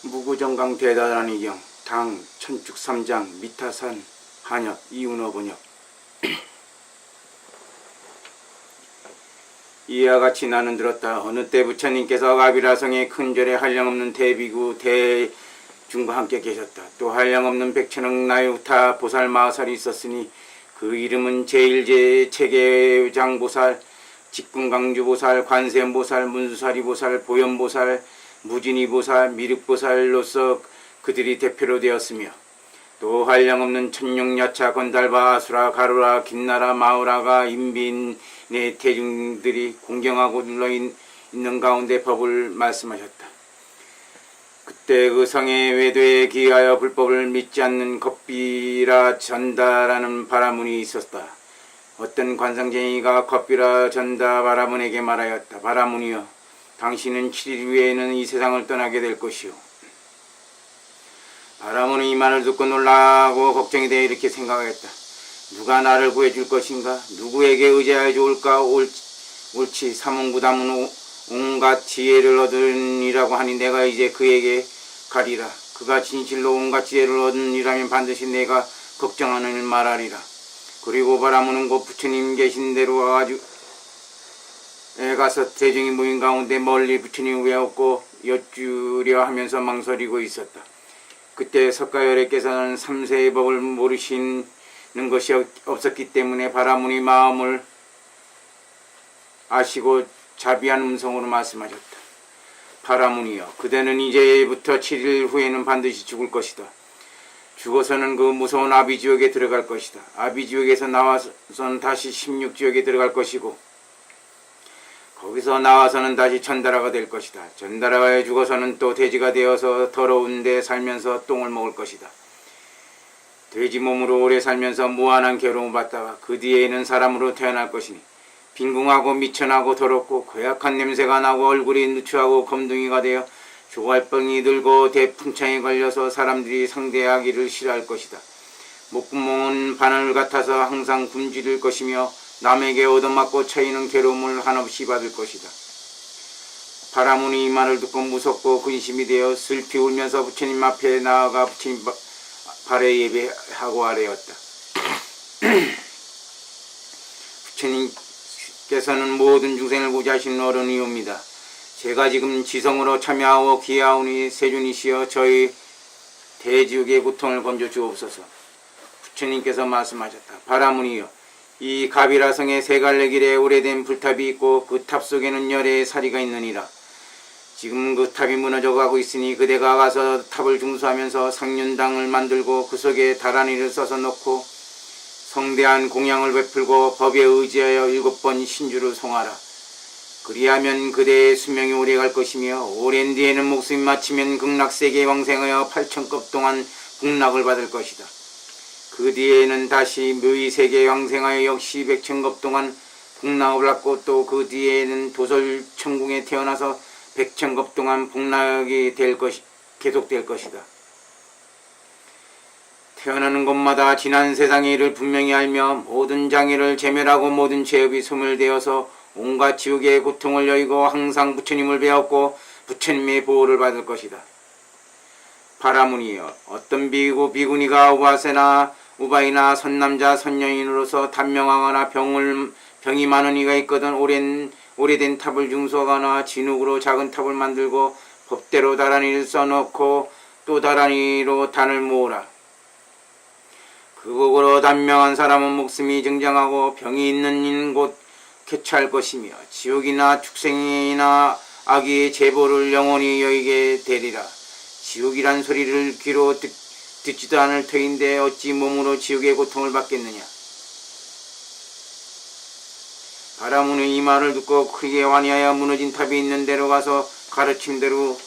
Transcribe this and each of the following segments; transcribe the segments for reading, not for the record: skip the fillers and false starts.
무구정강 대다란이경 당 천축삼장 미타산 한엽 이운호 번역. 이와 같이 나는 들었다. 어느 때 부처님께서 가비라성의 큰 절에 한량없는 대비구 대중과 함께 계셨다. 또 한량없는 백천억 나유타 보살 마하살이 있었으니 그 이름은 제1제 체계장보살, 직분강주보살, 관세음보살, 문수사리보살, 보현보살, 무진이보살, 미륵보살로서 그들이 대표로 되었으며 또 한량없는 천룡야차, 건달바, 아수라, 가루라, 김나라, 마우라가 인빈의 대중들이 공경하고 눌러있는 가운데 법을 말씀하셨다. 그때 그 성의 외도에 기하여 불법을 믿지 않는 겁비라 전다라는 바라문이 있었다. 어떤 관상쟁이가 겁비라 전다 바라문에게 말하였다. 바라문이여, 당신은 7일 후에는 이 세상을 떠나게 될 것이오. 바라문은 이 말을 듣고 놀라고 걱정이 되어 이렇게 생각하겠다. 누가 나를 구해줄 것인가? 누구에게 의지하여 좋을까? 옳지. 사문구담은 온갖 지혜를 얻으니라고 하니 내가 이제 그에게 가리라. 그가 진실로 온갖 지혜를 얻으니라면 반드시 내가 걱정하는 일 말하리라. 그리고 바라문은 곧 부처님 계신 데로 가서 대중이 모인 가운데 멀리 부처님을 외웠고 여쭈려 하면서 망설이고 있었다. 그때 석가열애께서는 삼세의 법을 모르시는 것이 없었기 때문에 바라문이 마음을 아시고 자비한 음성으로 말씀하셨다. 바라문이여, 그대는 이제부터 7일 후에는 반드시 죽을 것이다. 죽어서는 그 무서운 아비지옥에 들어갈 것이다. 아비지옥에서 나와서는 다시 16지옥에 들어갈 것이고 거기서 나와서는 다시 전다라가 될 것이다. 전다라가 죽어서는 또 돼지가 되어서 더러운 데 살면서 똥을 먹을 것이다. 돼지 몸으로 오래 살면서 무한한 괴로움을 받다가 그 뒤에는 사람으로 태어날 것이니 빈궁하고 미천하고 더럽고 고약한 냄새가 나고 얼굴이 누추하고 검둥이가 되어 조갈병이 들고 대풍창에 걸려서 사람들이 상대하기를 싫어할 것이다. 목구멍은 바늘 같아서 항상 굶주릴 것이며 남에게 얻어맞고 처이는 괴로움을 한없이 받을 것이다. 바라문이 이 말을 듣고 무섭고 근심이 되어 슬피 울면서 부처님 앞에 나아가 부처님 발에 예배하고 아뢰었다. 부처님께서는 모든 중생을 구제하시는 어른이옵니다. 제가 지금 지성으로 참여하고 기하오니 세준이시여 저희 대지옥의 고통을 건져 주옵소서. 부처님께서 말씀하셨다. 바라문이여, 이 가비라성의 세 갈래 길에 오래된 불탑이 있고 그 탑 속에는 열의 사리가 있느니라. 지금 그 탑이 무너져가고 있으니 그대가 가서 탑을 중수하면서 상륜당을 만들고 그 속에 다란이를 써서 놓고 성대한 공양을 베풀고 법에 의지하여 7번 신주를 송하라. 그리하면 그대의 수명이 오래갈 것이며 오랜 뒤에는 목숨이 마치면 극락세계에 왕생하여 8,000급 동안 복락을 받을 것이다. 그 뒤에는 다시 묘의세계에 왕생하여 역시 100,000급 동안 복락을 받고 또 그 뒤에는 도솔천궁에 태어나서 100,000급 동안 복락이 계속될 것이다. 태어나는 곳마다 지난 세상의 일을 분명히 알며 모든 장애를 제멸하고 모든 죄업이 소멸되어서 온갖 지옥의 고통을 여의고 항상 부처님을 배웠고 부처님의 보호를 받을 것이다. 바라문이여, 어떤 비구니가 우바이나 선남자 선녀인으로서 단명하거나 병이 많은 이가 있거든 오래된 탑을 중수하거나 진흙으로 작은 탑을 만들고 법대로 다란이를 써놓고 또 다란이로 단을 모으라. 그 곡으로 단명한 사람은 목숨이 정정하고 병이 있는 곳 쾌차할 것이며 지옥이나 축생이나 악의 제보를 영원히 여의게 되리라. 지옥이란 소리를 귀로 듣지도 않을 터인데 어찌 몸으로 지옥의 고통을 받겠느냐. 바라문은 이 말을 듣고 크게 환희하여 무너진 탑이 있는 데로 가서 가르침대로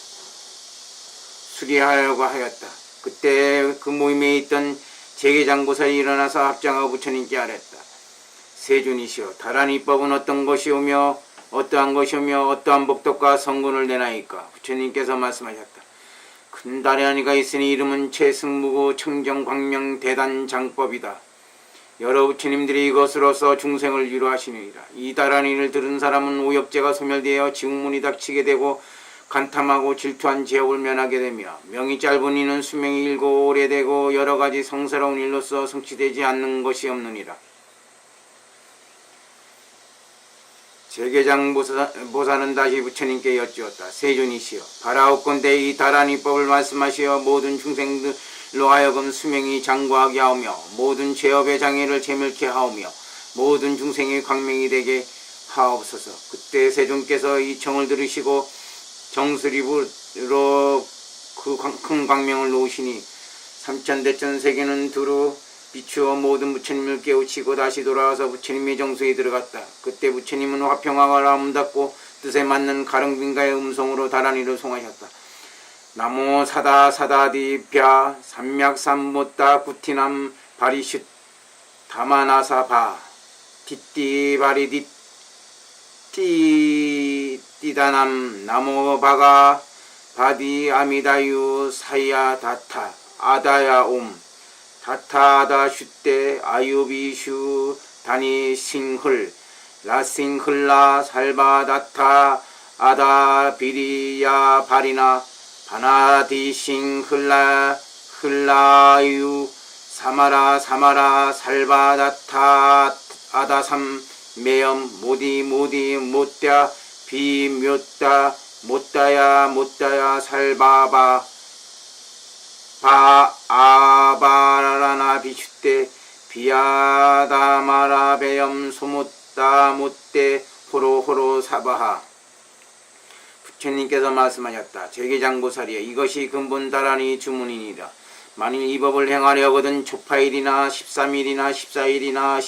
수리하려고 하였다. 그때 그 모임에 있던 제계장보살이 일어나서 합장하고 부처님께 아뢰었다. 세준이시여, 다란이법은 어떤 것이오며 어떠한 것이오며 어떠한 복덕과 성군을 내나이까? 부처님께서 말씀하셨다. 큰 다란이가 있으니 이름은 최승무고 청정광명 대단장법이다. 여러 부처님들이 이것으로서 중생을 위로하시느니라. 이 다란이를 들은 사람은 오역죄가 소멸되어 지옥문이 닥치게 되고 간탐하고 질투한 제업을 면하게 되며 명이 짧은 이는 수명이 길고 오래되고 여러 가지 성스러운 일로서 성취되지 않는 것이 없느니라. 제계장 보살은 다시 부처님께 여쭈었다. 세존이시여, 바라옵건대 이 다란이법을 말씀하시어 모든 중생들로 하여금 수명이 장구하게 하오며 모든 죄업의 장애를 제멸케 하오며 모든 중생의 광명이 되게 하옵소서. 그때 세존께서 이 청을 들으시고 정수리부로 그 큰 광명을 놓으시니 삼천대천 세계는 두루 비추어 모든 부처님을 깨우치고 다시 돌아와서 부처님의 정수에 들어갔다. 그때 부처님은 화평하가 아름답고 뜻에 맞는 가릉빈가의 음성으로 다란이를 송하셨다. 나모 사다 사다디벼 삼맥삼못다 구티남 바리슛 다마나사바 띠띠바리디 띠띠다남 나모 바가 바디 아미다유 사야 다타 아다야 옴 다타다 슈때 아유비슈 다니 싱흘 라싱흘라 살바다타 아다 비리야 바리나 바나디 싱흘라 흘라유 사마라 사마라 살바다타 아다삼 매염 모디 모디 못다 비묘다 못다야 못다야 살바바 아바라나 비슈때 비야다마라 배염 소못다 못때 호로호로 사바하. 부처님께서 말씀하셨다. 제계장보살이여, 이것이 근본다라니 주문이니라. 만일 이 법을 행하려거든 초파일이나 13일이나 14일이나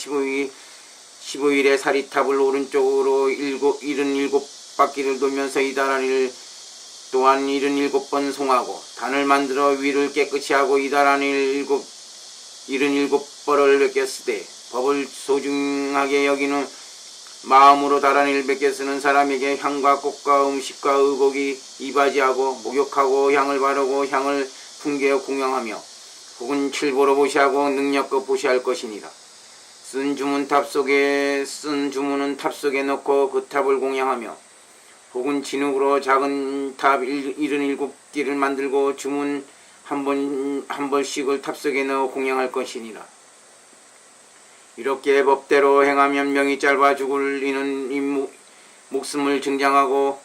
15일에 사리탑을 오른쪽으로 77바퀴를 돌면서 이 다라니를 또한 77번 송하고 단을 만들어 위를 깨끗이 하고 이 다라니를 77벌을 베꼈으되 법을 소중하게 여기는 마음으로 다라니를 베껴 쓰는 사람에게 향과 꽃과 음식과 의복이 이바지하고 목욕하고 향을 바르고 향을 풍겨 공양하며 혹은 칠보로 보시하고 능력껏 보시할 것이니라. 쓴 주문은 탑 속에 넣고 그 탑을 공양하며 혹은 진흙으로 작은 탑 77개를 만들고 주문 한 벌씩을 탑 속에 넣어 공양할 것이니라. 이렇게 법대로 행하면 명이 짧아 죽을 이는 목숨을 증장하고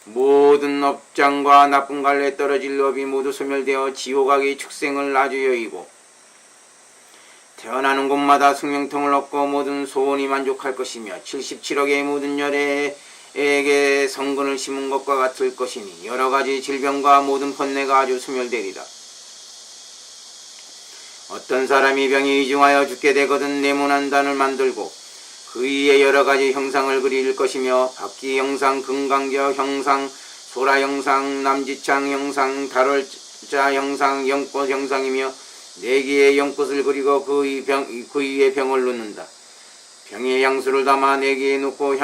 모든 업장과 나쁜 갈래 떨어질 업이 모두 소멸되어 지옥악의 축생을 아주 여의고 태어나는 곳마다 숙명통을 얻고 모든 소원이 만족할 것이며 77억의 모든 열애에게 성근을 심은 것과 같을 것이니 여러가지 질병과 모든 번뇌가 아주 소멸되리라. 어떤 사람이 병이 이중하여 죽게 되거든 네모난 단을 만들고 그 위에 여러가지 형상을 그릴 것이며 박기 형상, 금강저 형상, 소라 형상, 남지창 형상, 달월자 형상, 연꽃 형상이며 4개의 연꽃을 그리고 그 위에 병을 놓는다. 병에 향수를 담아 4개에 놓고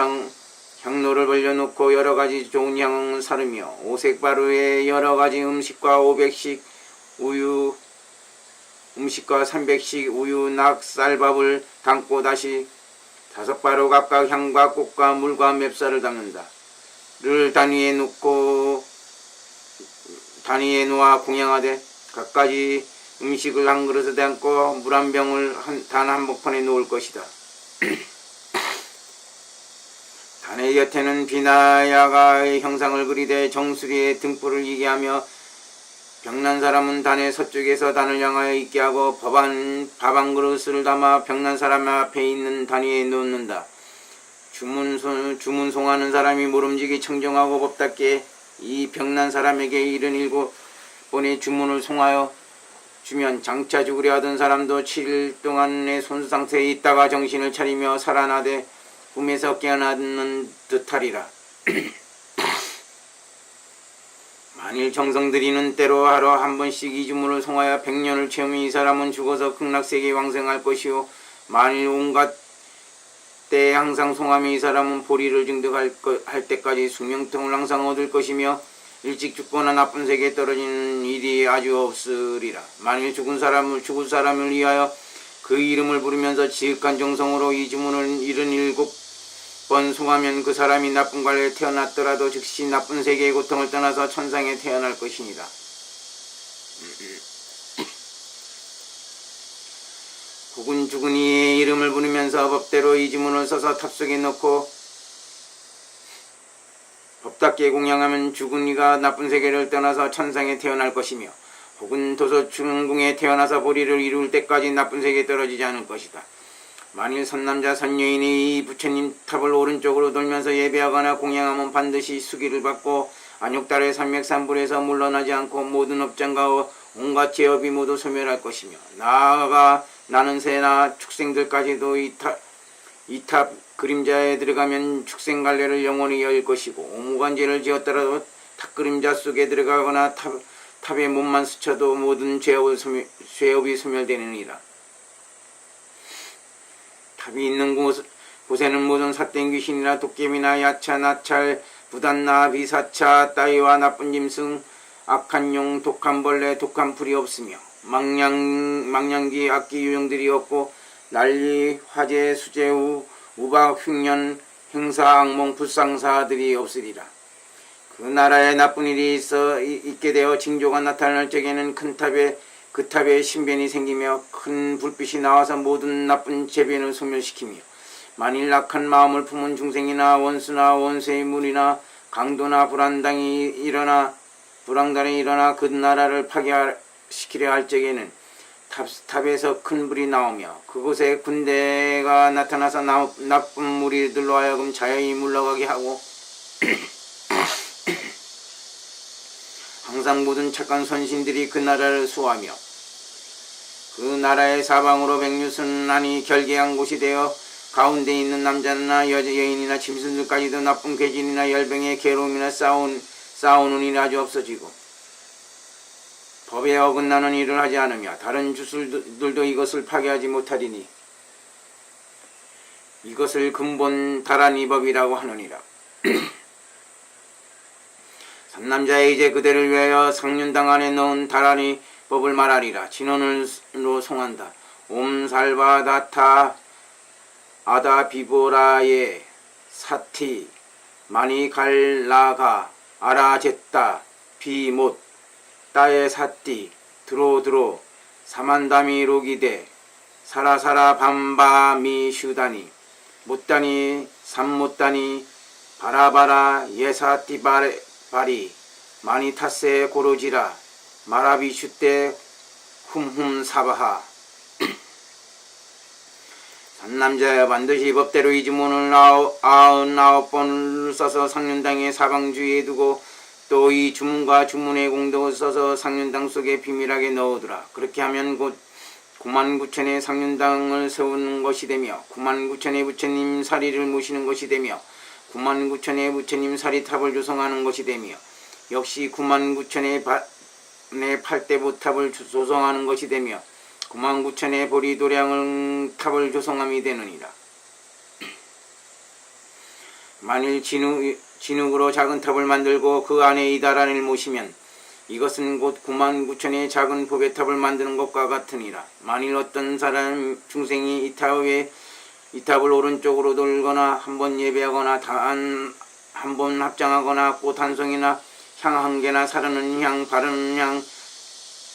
향로를 벌려놓고 여러가지 좋은 향을 사르며 오색바루에 여러가지 음식과 500씩 우유 음식과 300씩 우유, 낙, 쌀밥을 담고 다시 5바루 각각 향과 꽃과 물과 맵쌀을 담는다. 를 단위에 놓아 공양하되 각가지 음식을 한 그릇에 담고 물 한 병을 단 한 복판에 놓을 것이다. 단의 곁에는 비나야가의 형상을 그리되 정수리에 등불을 이게 하며 병난 사람은 단의 서쪽에서 단을 향하여 있게 하고 밥 한 그릇을 담아 병난 사람 앞에 있는 단 위에 놓는다. 주문 송하는 사람이 모름지기 청정하고 법답게 이 병난 사람에게 77번의 주문을 송하여 주면 장차 죽으려 하던 사람도 7일 동안의 손상태에 있다가 정신을 차리며 살아나되 꿈에서 깨어나는 듯하리라. 만일 정성 들이는 때로 하루 한 번씩 이 주문을 송하여 100년을 채우면 이 사람은 죽어서 극락세계에 왕생할 것이요 만일 온갖 때에 항상 송하며 이 사람은 보리를 증득할 때까지 숙명통을 항상 얻을 것이며 일찍 죽거나 나쁜 세계에 떨어지는 일이 아주 없으리라. 만일 죽은 사람을 위하여 그 이름을 부르면서 지극한 정성으로 이 주문을 77번 번 송하면 그 사람이 나쁜 관례에 태어났더라도 즉시 나쁜 세계의 고통을 떠나서 천상에 태어날 것이니라. 혹은 죽은 이의 이름을 부르면서 법대로 이 지문을 써서 탑 속에 넣고 법답게 공양하면 죽은 이가 나쁜 세계를 떠나서 천상에 태어날 것이며, 혹은 도서중궁에 태어나서 보리를 이룰 때까지 나쁜 세계에 떨어지지 않을 것이다. 만일 선남자 선여인이 이 부처님 탑을 오른쪽으로 돌면서 예배하거나 공양하면 반드시 수기를 받고 안욕달의 삼맥산불에서 물러나지 않고 모든 업장과 온갖 제업이 모두 소멸할 것이며, 나아가 나는 새나 축생들까지도 이 탑 그림자에 들어가면 축생갈래를 영원히 열 것이고, 오무간제를 지었더라도 탑 그림자 속에 들어가거나 탑에 몸만 스쳐도 모든 죄업이 소멸되느니라. 탑이 있는 곳에는 모든 삿된 귀신이나 도깨비나 야차, 나찰, 부단나, 비사차, 따위와 나쁜 짐승, 악한 용, 독한 벌레, 독한 풀이 없으며, 망냥기, 악기 유형들이 없고, 난리, 화재, 수재우, 우박, 흉년, 행사, 악몽, 불상사들이 없으리라. 그 나라에 나쁜 일이 있게 되어 징조가 나타날 적에는 그 탑에 신변이 생기며 큰 불빛이 나와서 모든 나쁜 재변을 소멸시키며, 만일 악한 마음을 품은 중생이나 원수나 원수의 물이나 강도나 불안당이 일어나 그 나라를 파괴시키려 할 적에는 탑에서 큰 불이 나오며 그곳에 군대가 나타나서 나쁜 무리들로 하여금 자연히 물러가게 하고 항상 모든 착한 선신들이 그 나라를 수호하며, 그 나라의 사방으로 백류순환이 결계한 곳이 되어 가운데 있는 남자나 여인이나 짐승들까지도 나쁜 괴진이나 열병의 괴로움이나 싸우는 일이 아주 없어지고, 법에 어긋나는 일을 하지 않으며 다른 주술들도 이것을 파괴하지 못하리니 이것을 근본 다란이법이라고 하느니라. 삼남자에 이제 그대를 위하여 상륜당 안에 넣은 다란이 법을 말하리라. 진언으로 송한다. 옴살바다타 아다비보라예 사티 마니갈라가 아라제따 비못 따에 사띠 드로드로 사만다미 로기데 사라사라 밤바미 슈다니 못다니 삼못다니 바라바라 예사띠바리 마니타세 고로지라 마라비슈떼 훔훔사바하. 삼남자야, 반드시 법대로 이 지문을 99번을 써서 상륜당의 사방주위에 두고 또 이 주문과 주문의 공덕을 써서 상륜당 속에 비밀하게 넣어두라. 그렇게 하면 곧 99,000의 상륜당을 세우는 것이 되며 99,000의 부처님 사리를 모시는 것이 되며 99,000의 부처님 사리탑을 조성하는 것이 되며 역시 99,000의 8대보탑을 조성하는 것이 되며 99,000의 보리도량 탑을 조성함이 되느니라. 만일 진흙으로 작은 탑을 만들고 그 안에 이다란을 모시면 이것은 곧 99,000의 작은 보배탑을 만드는 것과 같으니라. 만일 어떤 사람 중생이 이 탑을 오른쪽으로 돌거나 한번 예배하거나 한 번 합장하거나 꽃 한 송이나 향 한 개나 사르는 향, 바르는 향,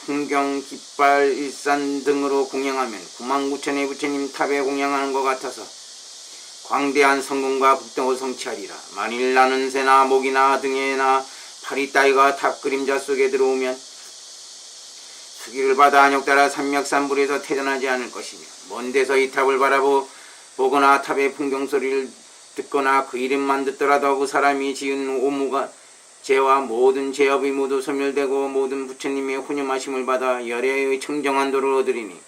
풍경, 깃발, 일산 등으로 공양하면 99,000의 부처님 탑에 공양하는 것 같아서 광대한 성공과 복덕을 성취하리라. 만일 나는 새나 목이나 등에나 파리 따위가 탑 그림자 속에 들어오면 수기를 받아 안욕따라 삼맥산불에서 태전하지 않을 것이며, 먼 데서 이 탑을 바라보거나 탑의 풍경소리를 듣거나 그 이름만 듣더라도 그 사람이 지은 오무가 죄와 모든 죄업이 모두 소멸되고 모든 부처님의 혼념하심을 받아 열애의 청정한 도를 얻으리니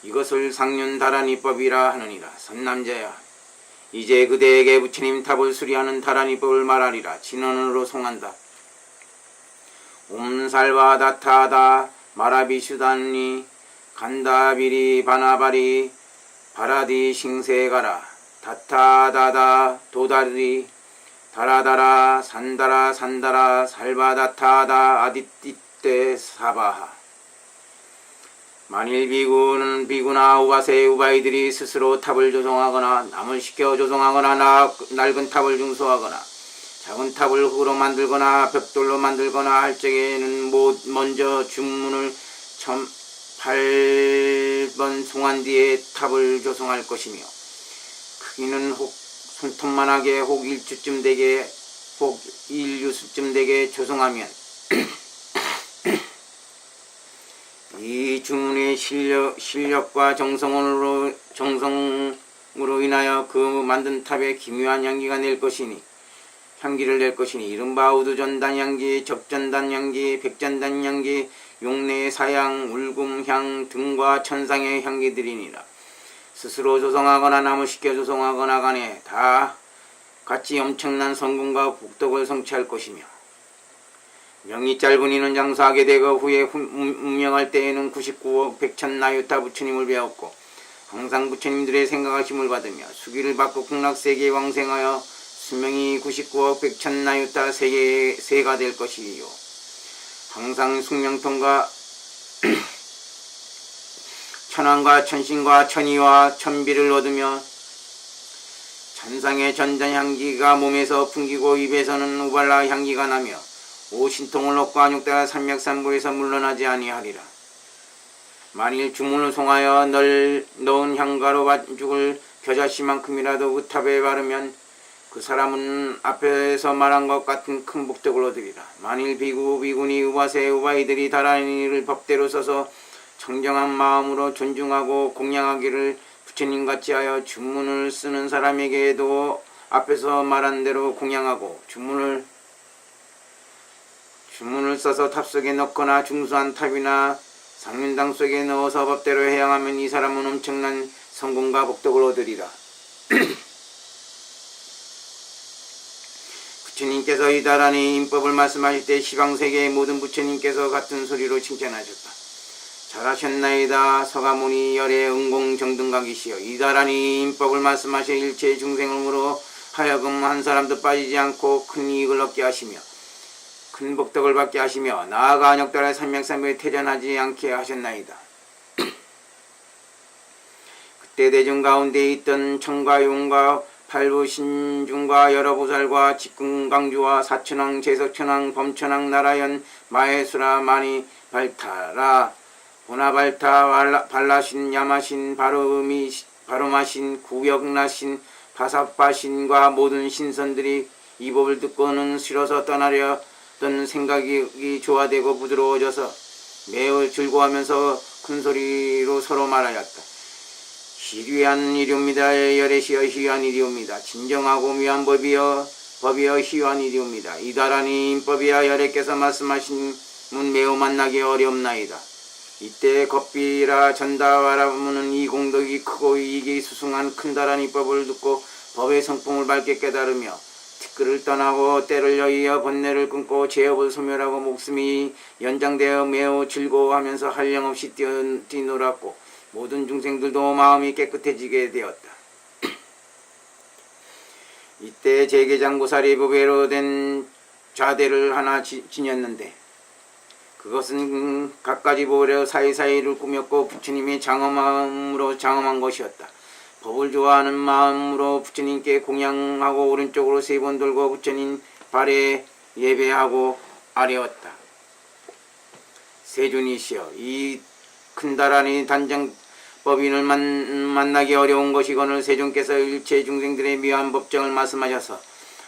이것을 상륜다란이법이라 하느니라. 선남자야, 이제 그대에게 부처님 탑을 수리하는 다란이법을 말하리라. 진언으로 송한다. 옴살바다타다 마라비슈단니 간다비리 바나바리 바라디 싱세가라 다타다다 도다리 다라다라 산다라 산다라 살바다타다 아디띠떼 사바하. 만일 비구나 우바세 우바이들이 스스로 탑을 조성하거나 남을 시켜 조성하거나 낡은 탑을 중소하거나 작은 탑을 흙으로 만들거나 벽돌로 만들거나 할 적에는 먼저 중문을 8번 송한 뒤에 탑을 조성할 것이며 크기는 혹 손톱만하게 혹 일주쯤 되게 혹 일유수쯤 되게 조성하면 이 중문의 실력과 정성으로 인하여 그 만든 탑에 기묘한 향기를 낼 것이니 이른바 우두전단향기, 적전단향기, 백전단향기, 용내, 사양, 울금향 등과 천상의 향기들이니라. 스스로 조성하거나 남을 시켜 조성하거나 간에 다 같이 엄청난 성공과 복덕을 성취할 것이며 명이 짧은 이는 장사하게 되고 후에 운명할 때에는 99억 백천나유타 부처님을 배웠고 항상 부처님들의 생각하심을 받으며 수기를 받고 극락세계에 왕생하여 수명이 99억 백천나유타 세가 될 것이요 항상 숙명통과 천왕과 천신과 천의와 천비를 얻으며 천상의 전전향기가 몸에서 풍기고 입에서는 우발라 향기가 나며 오신통을 얻고 안욕대가 삼맥삼보에서 물러나지 아니하리라. 만일 주문을 송하여 넣은 향가로 반죽을 겨자씨만큼이라도 그 탑에 바르면 그 사람은 앞에서 말한 것 같은 큰 복덕을 얻으리라. 만일 비구니 우바세 우바이들이 다라니를 법대로 써서 청정한 마음으로 존중하고 공양하기를 부처님같이 하여 주문을 쓰는 사람에게도 앞에서 말한 대로 공양하고 주문을 써서 탑 속에 넣거나 중수한 탑이나 상륜당 속에 넣어서 법대로 해양하면 이 사람은 엄청난 성공과 복덕을 얻으리라. 부처님께서 이다라니 인법을 말씀하실 때 시방세계의 모든 부처님께서 같은 소리로 칭찬하셨다. 잘하셨나이다. 서가모니 열의 응공정등각이시여 이다라니 인법을 말씀하실 일체 중생으로 하여금 한 사람도 빠지지 않고 큰 이익을 얻게 하시며 큰 복덕을 받게 하시며 나아가 안역달의 삼맥삼보에 태전하지 않게 하셨나이다. 그때 대중 가운데 있던 청과 용과 팔부신중과 여러 보살과 직궁강주와 사천왕 제석천왕 범천왕 나라연 마해수라 마니 발타라 보나발타 발라신 야마신 바로마신 구역나신 바사바신과 모든 신선들이 이 법을 듣고는 싫어서 떠나려던 생각이 조화되고 부드러워져서 매우 즐거워하면서 큰소리로 서로 말하였다. 희귀한 일이옵니다. 열애시여 희귀한 일이옵니다. 진정하고 묘한 법이여 희귀한 일이옵니다. 이다라니 인법이야 열애께서 말씀하신 문 매우 만나기 어렵나이다. 이때 겁비라 전다와라무는 이 공덕이 크고 이익이 수승한 큰다란 법을 듣고 법의 성품을 밝게 깨달으며 티끌을 떠나고 때를 여의어 번뇌를 끊고 죄업을 소멸하고 목숨이 연장되어 매우 즐거워하면서 한량없이 뛰놀았고 모든 중생들도 마음이 깨끗해지게 되었다. 이때 제계장보살이 법회로 된 좌대를 하나 지녔는데 그것은 갖가지 보려 사이사이를 꾸몄고 부처님의 장엄함으로 장엄한 것이었다. 법을 좋아하는 마음으로 부처님께 공양하고 오른쪽으로 3번 돌고 부처님 발에 예배하고 아뢰었다. 세존이시여 이 큰다란이 단정법인을 만나기 어려운 것이거늘 세존께서 일체 중생들의 묘한 법정을 말씀하셔서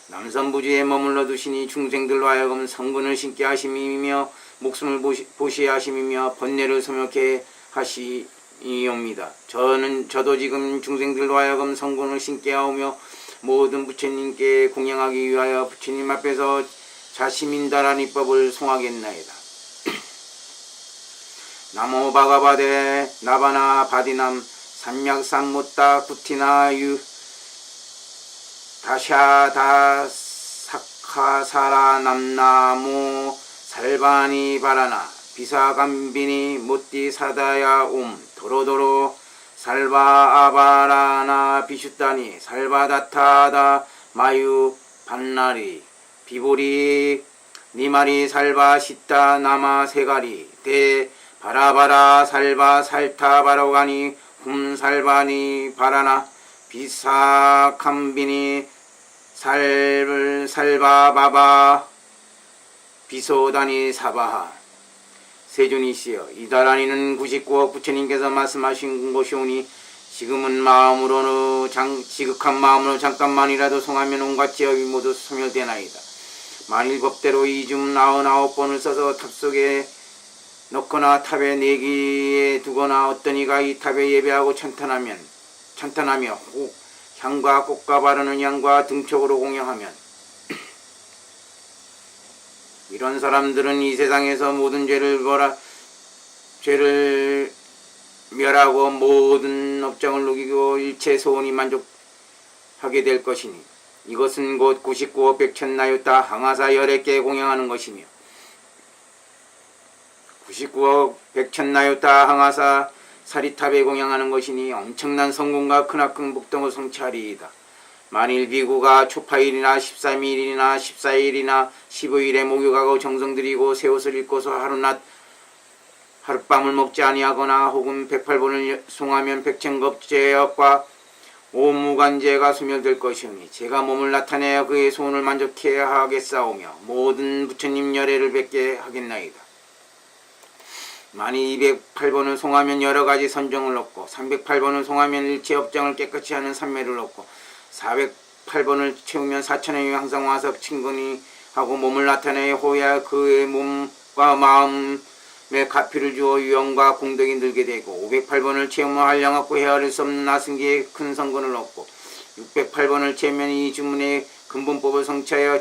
남선부지에 머물러 두시니 중생들로 하여금 성근을 신게 하심이며 목숨을 보시하심이며 번뇌를 소멸케 하시옵니다. 저도 지금 중생들로 하여금 성근을 신게 하오며 모든 부처님께 공양하기 위하여 부처님 앞에서 자시민다라니 법을 송하겠나이다. 나모 바가바데 나바나 바디남 산맥삼무따 구티나 유 다샤다 사카사라 남나무 살바니 바라나 비사감비니 무띠 사다야 도로도로 살바 아바라나 비슈다니 살바다타다 마유 반나리 비보리 니마리 살바 시타 나마 세가리 대 바라바라 살바 살타 바로가니 훔살바니 바라나 비사캄비니 살바 바바 비소다니 사바하. 세존이시여, 이다라니는 99억 부처님께서 말씀하신 것이오니 지금은 지극한 마음으로 잠깐만이라도 송하면 온갖 지역이 모두 소멸되나이다. 만일 법대로 이 줌 99번을 써서 탑 속에 넣거나 탑에 내기에 두거나 어떤 이가 이 탑에 예배하고 찬탄하며 향과 꽃과 바르는 양과 등촉으로 공양하면 이런 사람들은 이 세상에서 모든 죄를 멸하고 모든 업장을 누기고 일체 소원이 만족하게 될 것이니 이것은 곧 99억 백천나유타 항아사 열애께 공양하는 것이며 99억 백천나유타 항아사 사리탑에 공양하는 것이니 엄청난 성공과 크나큰 복덕을 성취하리이다. 만일 비구가 초파일이나 13일이나 14일이나 15일에 목욕하고 정성들이고 새옷을 입고서 하룻밤을 먹지 아니하거나 혹은 108번을 송하면 백천겁죄업과 오무간죄가 소멸될 것이오니 제가 몸을 나타내어 그의 소원을 만족해 하겠사오며 모든 부처님 열애를 뵙게 하겠나이다. 만일 208번을 송하면 여러가지 선정을 얻고 308번을 송하면 일체 업장을 깨끗이 하는 삼매를 얻고 408번을 채우면 사천행이 항상 와서 친근히 하고 몸을 나타내 호야 그의 몸과 마음에 가피를 주어 유형과 공덕이 늘게 되고 508번을 채우면 한량없고 헤아릴 수 없는 나승기에 큰 성근을 얻고 608번을 채우면 이 주문의 근본법을 성취하여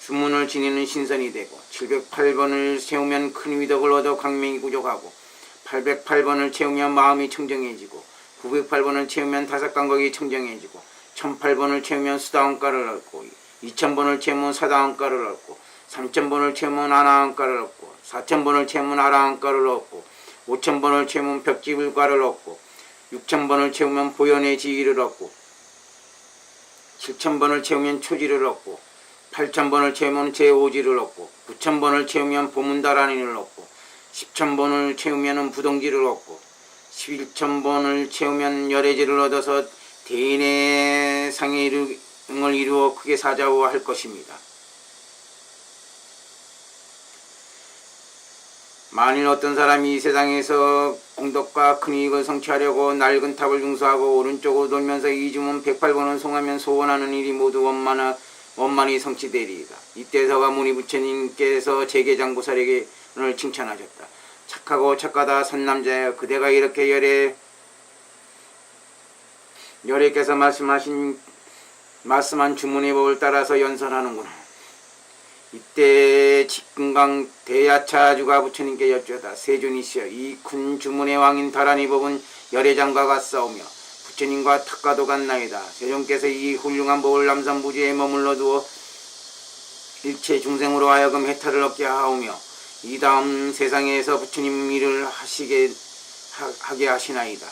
주문을 지니는 신선이 되고 708번을 채우면 큰 위덕을 얻어 광명이 구족하고 808번을 채우면 마음이 청정해지고 908번을 채우면 다섯간각이 청정해지고 1008번을 채우면 수다원가를 얻고 2000번을 채우면 사다원가를 얻고 3000번을 채우면 아나원가를 얻고 4000번을 채우면 아라원가를 얻고 5000번을 채우면 벽지불가를 얻고 6000번을 채우면 보현의 지위를 얻고 7000번을 채우면 초지를 얻고 8000번을 채우면 제5지를 얻고 9000번을 채우면 보문다라니를 얻고 10000번을 채우면 부동지를 얻고 11000번을 채우면 열애지를 얻어서 대인의 상의를 이루어 크게 사자우할 것입니다. 만일 어떤 사람이 이 세상에서 공덕과 큰 이익을 성취하려고 낡은 탑을 중수하고 오른쪽으로 돌면서 이주문 108번을 송하면 소원하는 일이 모두 원만히 성취되리이다. 이때 서가모니 부처님께서 제계장보살에게 오늘 칭찬하셨다. 착하고 착하다 선남자여, 그대가 이렇게 열애께서 말씀한 주문의 법을 따라서 연설하는구나. 이때 직금강 대야차주가 부처님께 여쭈었다. 세존이시여, 이 큰 주문의 왕인 다란이 법은 열애장과 같사오며 부처님과 탁과도 같나이다. 세존께서 이 훌륭한 법을 남산부지에 머물러 두어 일체 중생으로 하여금 해탈을 얻게 하오며 이 다음 세상에서 부처님 일을 하게 하시나이다.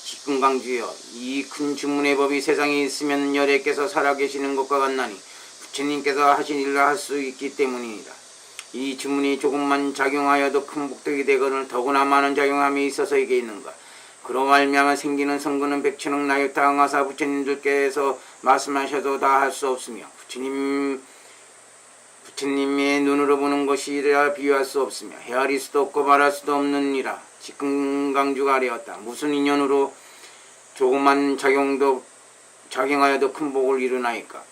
직금강주여, 이 큰 주문의 법이 세상에 있으면 열애께서 살아계시는 것과 같나니 부처님께서 하신 일을 할 수 있기 때문이다. 이 주문이 조금만 작용하여도 큰 복덕이 되거늘 더구나 많은 작용함이 있어서 이게 있는가. 그로 말미암아 생기는 성근은 백천억 나유타 항아사 부처님들께서 말씀하셔도 다 할 수 없으며 부처님의 눈으로 보는 것이라 비유할 수 없으며 헤아릴 수도 없고 말할 수도 없느니라. 직금강주가 아뢰었다. 무슨 인연으로 조그만 작용하여도 큰 복을 이루나이까.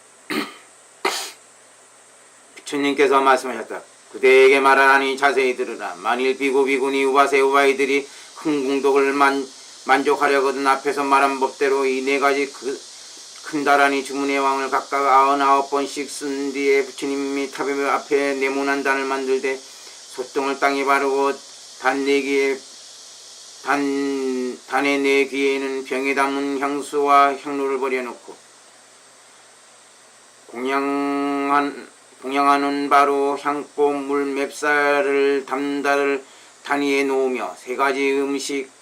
부처님께서 말씀하셨다. 그대에게 말하라니 자세히 들으라. 만일 비구니 우바세 우바이들이 큰 공덕을 만족하려거든 앞에서 말한 법대로 이 네 가지 큰 다란이 주문의 왕을 각각 99번씩 쓴 뒤에 부처님이 탑 앞에 네모난 단을 만들되 소똥을 땅에 바르고 단의 네 귀에는 병에 담은 향수와 향로를 버려놓고 공양하는 바로 향꽃 물 맵쌀을 담달을 단 위에 놓으며 세 가지 음식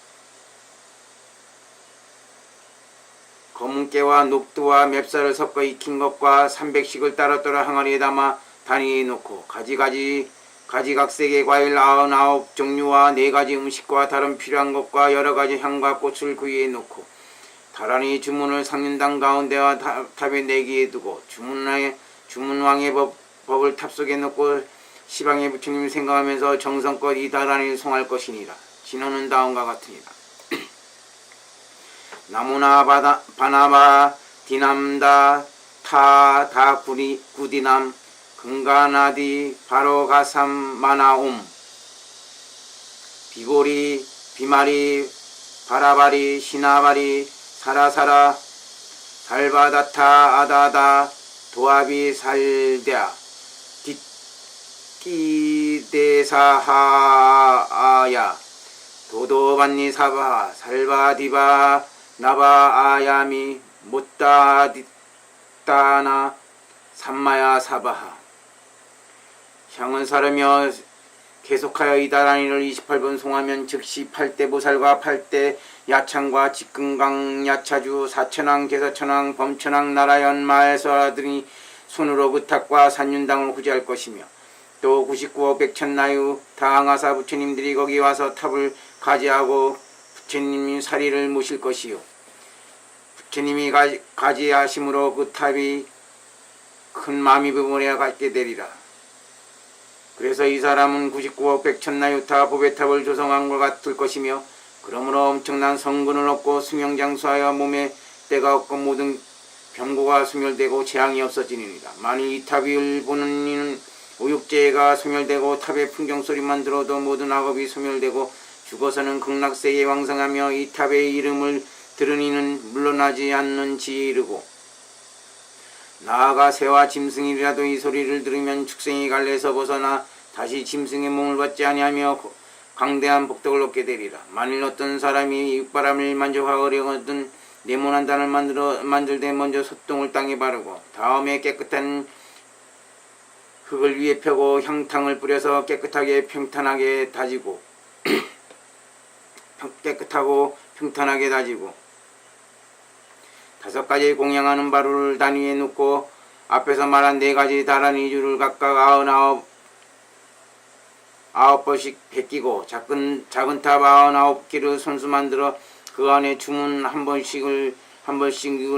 검은깨와 녹두와 맵쌀을 섞어 익힌 것과 300씩을 따로따로 항아리에 담아 단 위에 놓고 가지가지 가지각색의 과일 99종류와 4가지 음식과 다른 필요한 것과 여러가지 향과 꽃을 그 위에 놓고 다란히 주문을 상륜당 가운데와 탑의 내기에 두고 주문왕의 법을 탑 속에 놓고 시방의 부처님을 생각하면서 정성껏 이 다란이를 송할 것이니라. 진언은 다음과 같으니라. 나무나 바나바 디남다 타다 구디남 금가나디 바로가삼 마나옴 비보리 비마리 바라바리 시나바리 사라사라 살바다타 아다다 도아비 살대아 뒷기대사하아야 도도반니 사바 살바디바 나바 아야미 못다디따나 삼마야 사바하. 향은 사르며 계속하여 이 다란이를 28번 송하면 즉시 8대 보살과 8대 야창과 직근강 야차주 사천왕 개사천왕 범천왕 나라연 마에서라들이 손으로 그 탑과 산윤당을 후지할 것이며 또 99억 백천나유 다항아사 부처님들이 거기 와서 탑을 가지하고 부처님이 사리를 모실 것이요 부처님이 가지하심으로 그 탑이 큰 마미 부분에 갖게 되리라. 그래서 이 사람은 99억 백천나유타 보배탑을 조성한 것 같을 것이며 그러므로 엄청난 성근을 얻고 수명장수하여 몸에 때가 없고 모든 병고가 소멸되고 재앙이 없어지니라. 만일 이 탑을 보는 이는 오육제가 소멸되고 탑의 풍경소리만 들어도 모든 악업이 소멸되고 죽어서는 극락세계에 왕성하며 이 탑의 이름을 들은 이는 물러나지 않는 지에 이르고 나아가 새와 짐승이라도 이 소리를 들으면 축생이 갈래에서 벗어나 다시 짐승의 몸을 받지 아니하며 강대한 복덕을 얻게 되리라. 만일 어떤 사람이 육바람을 만족하려거든 네모난 단을 만들 때 먼저 솥동을 땅에 바르고 다음에 깨끗한 흙을 위에 펴고 향탕을 뿌려서 깨끗하게 평탄하게 다지고 평탄하게 다지고 5가지 공양하는 바루를 단위에 놓고 앞에서 말한 4가지 다란이 줄을 각각 99번씩 베끼고 작은 탑 99개를 손수 만들어 그 안에 주문 한 번씩을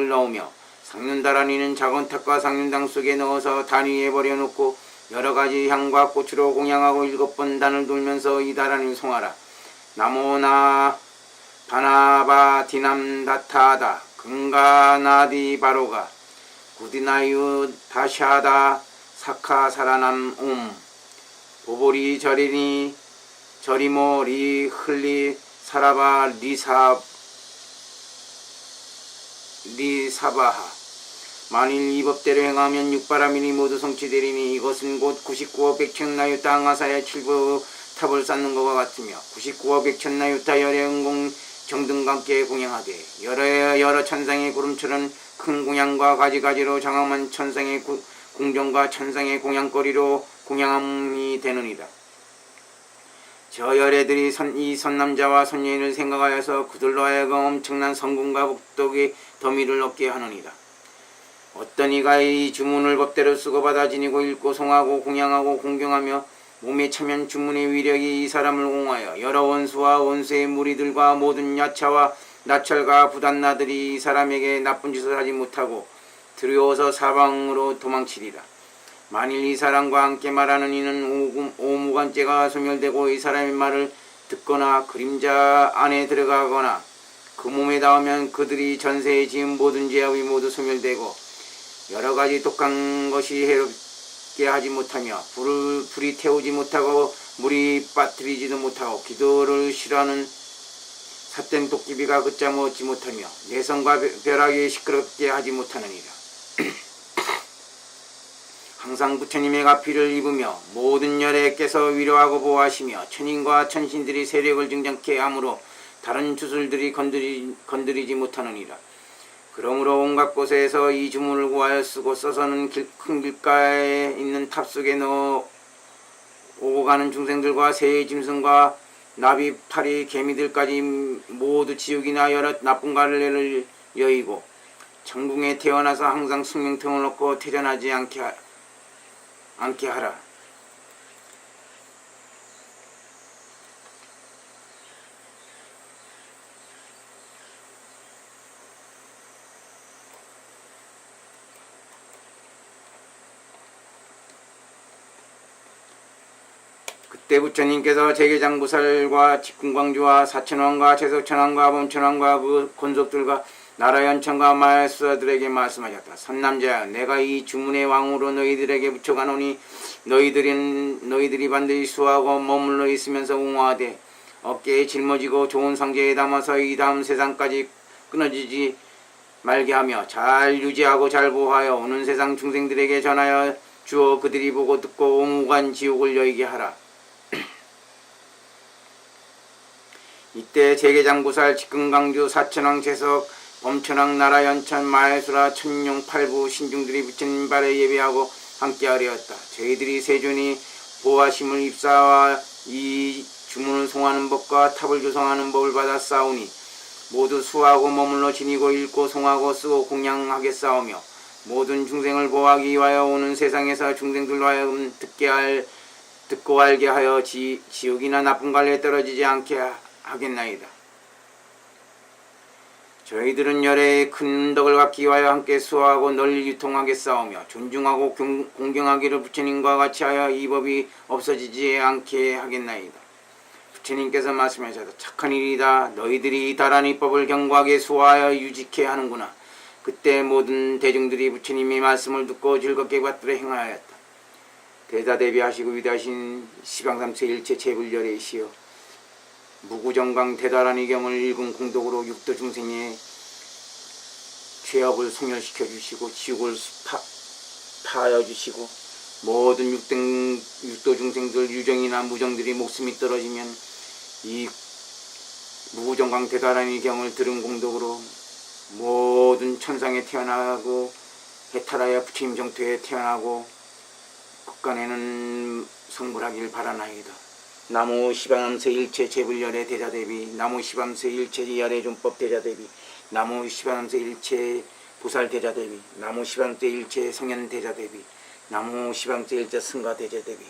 넣으며 상륜다란이는 작은 탑과 상륜당 속에 넣어서 단위에 버려놓고 여러가지 향과 꽃으로 공양하고 7번 단을 돌면서 이 다란이를 송하라. 나모나 바나바 디남다타다 금가나디 바로가 구디나유 다샤다 사카사라남 보보리 저리니 저리모 리 흘리 사라바 리사바하. 만일 이 법대로 행하면 육바라밀이 모두 성취되리니 이것은 곧 99억 백천나유 땅하사의 7부 탑을 쌓는 것과 같으며 99억 백천나유 타 열애은공 정등감께 공양하되 여러 천상의 구름처럼 큰 공양과 가지가지로 장엄한 천상의 궁정과 천상의 공양거리로 공양함이 되느니라. 저 열애들이 이 선남자와 선여인을 생각하여서 그들로 하여금 엄청난 성공과 복덕의 더미를 얻게 하느니라. 어떤 이가 이 주문을 법대로 쓰고 받아 지니고 읽고 송하고 공양하고 공경하며 몸에 차면 주문의 위력이 이 사람을 옹하여 여러 원수와 원수의 무리들과 모든 야차와 나철과 부단나들이 이 사람에게 나쁜 짓을 하지 못하고 두려워서 사방으로 도망치리라. 만일 이 사람과 함께 말하는 이는 오무관죄가 소멸되고 이 사람의 말을 듣거나 그림자 안에 들어가거나 그 몸에 닿으면 그들이 전세에 지은 모든 죄악이 모두 소멸되고 여러가지 독한 것이 해롭게 하지 못하며 불이 태우지 못하고 물이 빠뜨리지도 못하고 기도를 싫어하는 삿된 도끼비가 걷잡아 얻지 못하며 내성과 벼락이 시끄럽게 하지 못하느니라. 항상 부처님의 가피를 입으며 모든 열애께서 위로하고 보호하시며 천인과 천신들이 세력을 증장케 하므로 다른 주술들이 건드리지 못하느니라. 그러므로 온갖 곳에서 이 주문을 구하여 쓰고 써서는 큰 길가에 있는 탑 속에 넣어 오고 가는 중생들과 새의 짐승과 나비, 파리, 개미들까지 모두 지옥이나 여러 나쁜 갈래를 여의고 천궁에 태어나서 항상 숙명통을 얻고 퇴전하지 않게 하라. 그때 부처님께서 제계장부살과 직궁광주와 사천왕과 제석천왕과 범천왕과 그 권속들과 나라 연천과 마술사들에게 말씀하셨다. 선남자야, 내가 이 주문의 왕으로 너희들에게 붙여가노니 너희들이 반드시 수하고 머물러 있으면서 웅화하되 어깨에 짊어지고 좋은 상자에 담아서 이 다음 세상까지 끊어지지 말게 하며 잘 유지하고 잘 보호하여 오는 세상 중생들에게 전하여 주어 그들이 보고 듣고 오무간 지옥을 여의게 하라. 이때 제계장부살 직근강주 사천왕 제석 범천왕 나라 연천 마해수라 천룡 팔부 신중들이 부처님 발에 예배하고 함께하려었다. 저희들이 세존이 보아심을 입사와 이 주문을 송하는 법과 탑을 조성하는 법을 받아 싸우니 모두 수하고 머물러 지니고 읽고 송하고 쓰고 공양하겠사오며 모든 중생을 보호하기 위하여 오는 세상에서 중생들로 하여금 듣고 알게 하여 지옥이나 나쁜 관리에 떨어지지 않게 하겠나이다. 저희들은 열애의 큰 덕을 갖기 위하여 함께 수호하고 널리 유통하겠사오며 존중하고 공경하기를 부처님과 같이 하여 이 법이 없어지지 않게 하겠나이다. 부처님께서 말씀하셨다. 착한 일이다. 너희들이 다란 이 법을 견고하게 수호하여 유지케 하는구나. 그때 모든 대중들이 부처님의 말씀을 듣고 즐겁게 받들어 행하였다. 대다대비하시고 위대하신 시방삼세 일체 제불열애이시여 무구정강 대다란 이 경을 읽은 공덕으로 육도 중생의 죄업을 소멸시켜 주시고 지옥을 파하여 주시고 모든 육도 중생들 유정이나 무정들이 목숨이 떨어지면 이 무구정강 대다란 이 경을 들은 공덕으로 모든 천상에 태어나고 해탈하여 부처님 정토에 태어나고 국간에는 성불하기를 바라나이다. 나무 시방암세 일체 제불열의 대자대비, 나무 시방암세 일체 열애존법 대자대비, 나무 시방암세 일체 보살 대자대비, 나무 시방암세 일체 성현 대자대비, 나무 시방암세 일체 승가 대자대비.